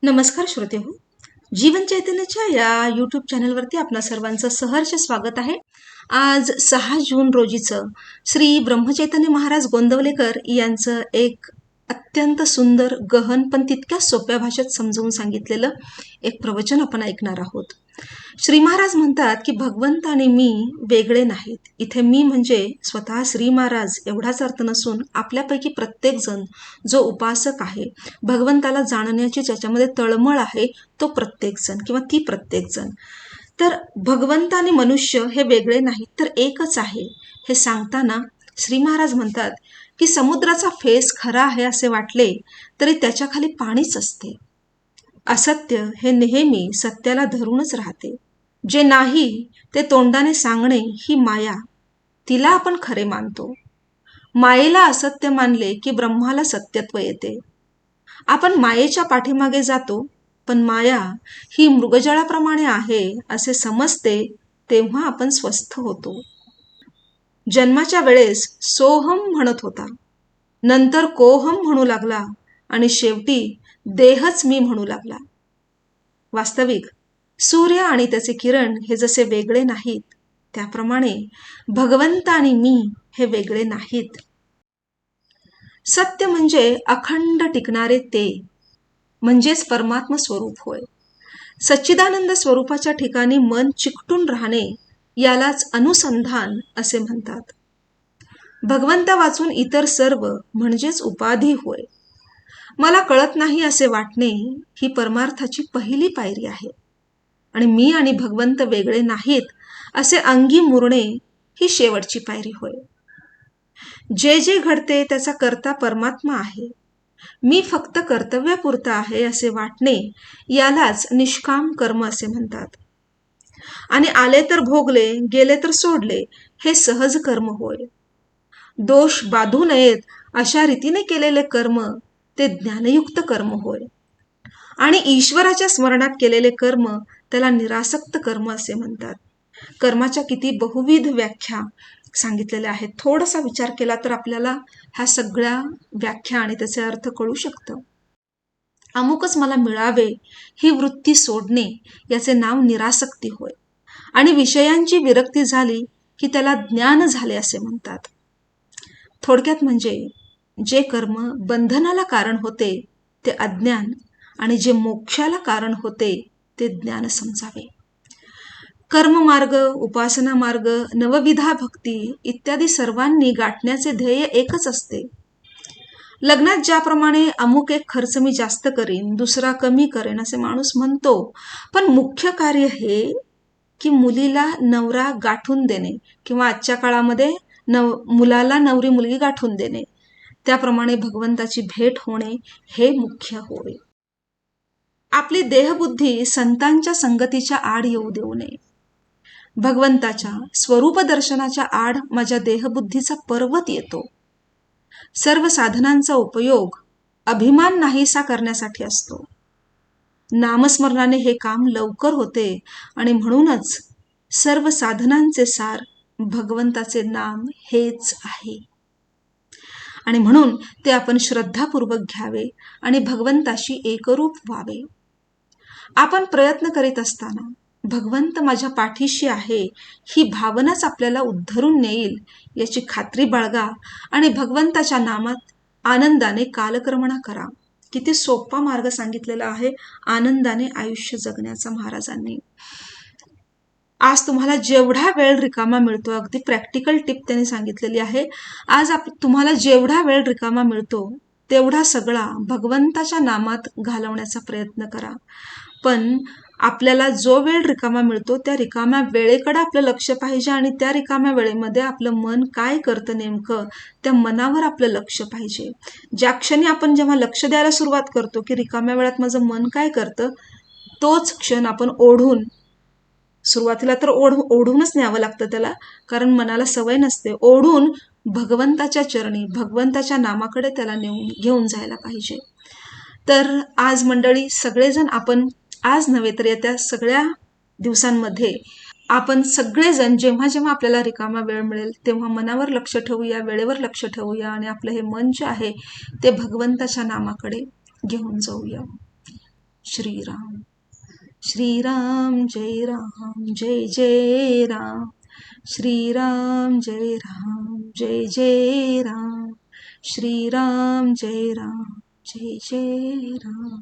नमस्कार श्रोते हो, जीवन चैतन्याच्या या यूट्यूब चॅनलवरती आपणा सर्वांचं सहर्ष स्वागत आहे. आज 6 जून रोजीचं श्री ब्रह्मचैतन्य महाराज गोंदवलेकर यांचं एक अत्यंत सुंदर, गहन पण तितक्याच सोप्या भाषेत समजावून सांगितलेलं एक प्रवचन आपण ऐकणार आहोत. श्री महाराज म्हणतात की भगवंत आणि मी वेगळे नाहीत. इथे मी म्हणजे स्वतः श्री महाराज एवढाच अर्थ नसून आपल्यापैकी प्रत्येक जण जो उपासक आहे, भगवंताला जाणण्याची ज्याच्यामध्ये तळमळ आहे, तो प्रत्येक जण किंवा ती प्रत्येक जण. तर भगवंत आणि मनुष्य हे वेगळे नाहीत, तर एकच आहे हे सांगताना श्री महाराज म्हणतात की समुद्राचा फेस खरा आहे असे वाटले तरी त्याच्या खाली पाणीच असते. असत्य हे नेहमी सत्याला धरूनच राहते. जे नाही ते तोंडाने सांगणे ही माया, तिला आपण खरे मानतो. मायेला असत्य मानले की ब्रह्माला सत्यत्व येते. आपण मायेच्या पाठीमागे जातो, पण माया ही मृगजळाप्रमाणे आहे असे समजते, तेव्हा आपण स्वस्थ होतो. जन्माच्या वेळेस सोहम म्हणत होता, नंतर कोहम म्हणू लागला आणि शेवटी देहच मी म्हणू लागला. वास्तविक सूर्य आणि त्याचे किरण हे जसे वेगळे नाहीत, त्याप्रमाणे भगवंत आणि मी हे वेगळे नाहीत. सत्य म्हणजे अखंड टिकणारे ते, म्हणजेच परमात्म स्वरूप होय. सच्चिदानंद स्वरूपाच्या ठिकाणी मन चिकटून राहणे यालाच अनुसंधान असे म्हणतात. भगवंता वाचून इतर सर्व म्हणजेच उपाधी होय. मला कळत नाही असे वाटणे ही परमार्थाची पहिली पायरी आहे, आणि मी आणि भगवंत वेगळे नाहीत असे अंगी मुरणे ही शेवटची पायरी होय. जे जे घडते त्याचा कर्ता परमात्मा आहे, मी फक्त कर्तव्यापुरता आहे असे वाटणे यालाच निष्काम कर्म असे म्हणतात. आणि आले तर भोगले, गेले तर सोडले हे सहज कर्म होय. दोष बाधू नयेत अशा रीतीने केलेले कर्म ते ज्ञानयुक्त कर्म होय. आणि ईश्वराच्या स्मरणात केलेले कर्म त्याला निरासक्त कर्म असे म्हणतात. कर्माच्या किती बहुविध व्याख्या सांगितलेल्या आहेत. थोडासा विचार केला तर आपल्याला ह्या सगळ्या व्याख्या आणि त्याचे अर्थ कळू शकतं. अमुकच मला मिळावे ही वृत्ती सोडणे याचे नाव निरासक्ती होय. आणि विषयांची विरक्ती झाली की त्याला ज्ञान झाले असे म्हणतात. थोडक्यात म्हणजे जे कर्म बंधनाला कारण होते ते अज्ञान, आणि जे मोक्षाला कारण होते ते ज्ञान समजावे. कर्ममार्ग, उपासना मार्ग, नवविधा भक्ती इत्यादी सर्वांनी गाठण्याचे ध्येय एकच असते. लग्नात ज्याप्रमाणे अमुक एक खर्च मी जास्त करीन, दुसरा कमी करेन असे माणूस म्हणतो, पण मुख्य कार्य हे की मुलीला नवरा गाठून देणे किंवा आजच्या काळामध्ये मुलाला नवरी मुलगी गाठून देणे, त्याप्रमाणे भगवंताची भेट होणे हे मुख्य होय. आपली देहबुद्धी संतांच्या संगतीच्या आड येऊ देऊ नये. भगवंताच्या स्वरूप दर्शनाच्या आड माझ्या देहबुद्धीचा पर्वत येतो. सर्व साधनांचा उपयोग अभिमान नाहीसा करण्यासाठी असतो. नामस्मरणाने हे काम लवकर होते, आणि म्हणूनच सर्व साधनांचे सार भगवंताचे नाम हेच आहे. आणि म्हणून ते आपण श्रद्धापूर्वक घ्यावे आणि भगवंताशी एकरूप व्हावे. आपण प्रयत्न करीत असताना भगवंत माझ्या पाठीशी आहे ही भावनाच आपल्याला उद्धरून नेईल याची खात्री बाळगा, आणि भगवंताच्या नामात आनंदाने कालक्रमणा करा. किती सोपा मार्ग सांगितलेला आहे आनंदाने आयुष्य जगण्याचा महाराजांनी. आज तुम्हाला जेवढा वेळ रिकामा मिळतो, अगदी प्रॅक्टिकल टिप त्यांनी सांगितलेली आहे. आज तुम्हाला जेवढा वेळ रिकामा मिळतो तेवढा सगळा भगवंताच्या नामात घालवण्याचा प्रयत्न करा. पण आपल्याला जो वेळ रिकामा मिळतो त्या रिकाम्या वेळेकडे आपलं लक्ष पाहिजे, आणि त्या रिकाम्या वेळेमध्ये आपलं मन काय करतं नेमकं त्या मनावर आपलं लक्ष पाहिजे. ज्या क्षणी आपण जेव्हा लक्ष द्यायला सुरुवात करतो की रिकाम्या वेळात माझं मन काय करतं, तोच क्षण आपण ओढून, सुरुवातीला तर ओढूनच न्यावं लागतं त्याला, कारण मनाला सवय नसते, ओढून भगवंताच्या चरणी, भगवंताच्या नामाकडे त्याला घेऊन जायला पाहिजे. तर आज मंडळी सगळेजण आपण, आज नव्हे तर येत्या सगळ्या दिवसांमध्ये आपण सगळेजण जेव्हा जेव्हा आपल्याला रिकामा वेळ मिळेल तेव्हा मनावर लक्ष ठेवूया, वेळेवर लक्ष ठेवूया, आणि आपलं हे मन जे आहे ते भगवंताच्या नामाकडे घेऊन जाऊया. श्रीराम. श्रीराम जय राम जय जय राम. श्रीराम जय राम जय जय राम. श्रीराम जय राम जय जय राम.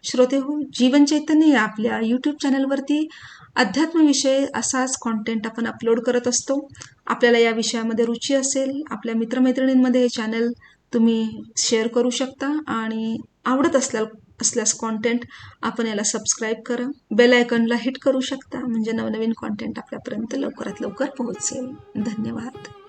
श्रोते हो, जीवन चैतन्य या आपल्या यूट्यूब चॅनलवरती अध्यात्मविषय असाच कॉन्टेंट आपण अपलोड करत असतो. आपल्याला या विषयामध्ये रुची असेल, आपल्या मित्रमैत्रिणींमध्ये हे चॅनल तुम्ही शेअर करू शकता आणि आवडत असल्यास कॉन्टेंट आपण याला सबस्क्राईब करा, बेल आयकॉनला हिट करू शकता, म्हणजे नवनवीन कॉन्टेंट आपल्यापर्यंत लवकरात लवकर पोहोचेल. धन्यवाद.